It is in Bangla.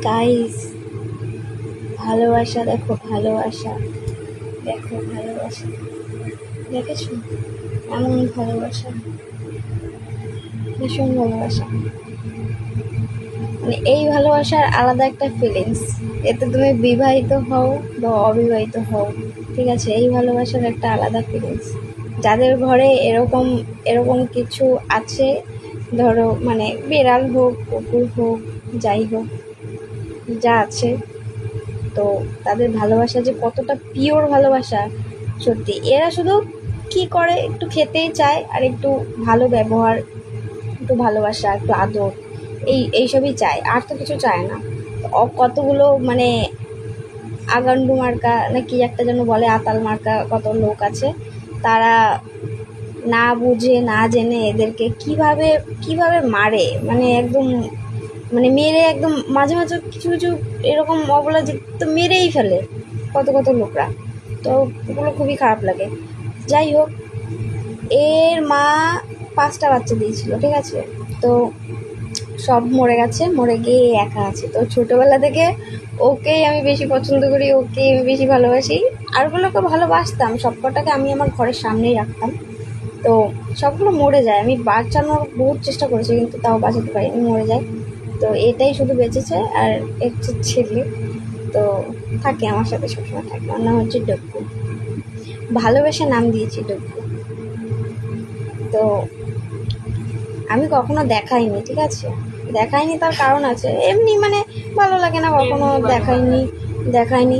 গাইস, ভালোবাসা দেখো, ভালোবাসা দেখো, ভালোবাসা দেখেছো? এমন ভালোবাসা, ভীষণ ভালোবাসা। মানে এই ভালোবাসার আলাদা একটা ফিলিংস। এতে তুমি বিবাহিত হও বা অবিবাহিত হও, ঠিক আছে, এই ভালোবাসার একটা আলাদা ফিলিংস। যাদের ঘরে এরকম এরকম কিছু আছে, ধরো মানে বিড়াল হোক, কুকুর হোক, যাই হোক, যা আছে, তো তাদের ভালোবাসা যে কতটা পিওর ভালোবাসা, সত্যি। এরা শুধু কি করে, একটু খেতেই চায় আর একটু ভালো ব্যবহার, একটু ভালোবাসা, একটু আদর, এইসবই চায়, আর তো কিছু চায় না। কতগুলো মানে আগান্ডু মার্কা না কি একটা যেন বলে, আতাল মার্কা কত লোক আছে, তারা না বুঝে না জেনে এদেরকে কিভাবে কিভাবে মারে, মানে একদম, মানে মেরে একদম, মাঝে মাঝে কিছু কিছু এরকম অবলা যে তো মেরেই ফেলে কত কত লোকরা। তো ওগুলো খুবই খারাপ লাগে। যাই হোক, এর মা 5টা বাচ্চা দিয়েছিল, ঠিক আছে। তো সব মরে গেছে, মরে গিয়ে একা আছে। তো ছোটোবেলা থেকে ওকেই আমি বেশি পছন্দ করি, ওকে আমি বেশি ভালোবাসি। আরগুলোকে ভালোবাসতাম, সবকটাকে আমি আমার ঘরের সামনেই রাখতাম। তো সবগুলো মরে যায়, আমি বাঁচানোর বহুত চেষ্টা করেছি কিন্তু তাও বাঁচাতে পারিনি, মরে যায়। তো এটাই শুধু বেঁচেছে, আর একটু ছেলে তো থাকে আমার সাথে, সবসময় থাকে। ওর নাম হচ্ছে ডব্বু, ভালোবেসে নাম দিয়েছি ডব্বু। তো আমি কখনো দেখাইনি, ঠিক আছে, দেখাইনি, তার কারণ আছে, এমনি মানে ভালো লাগে না, কখনো দেখাইনি।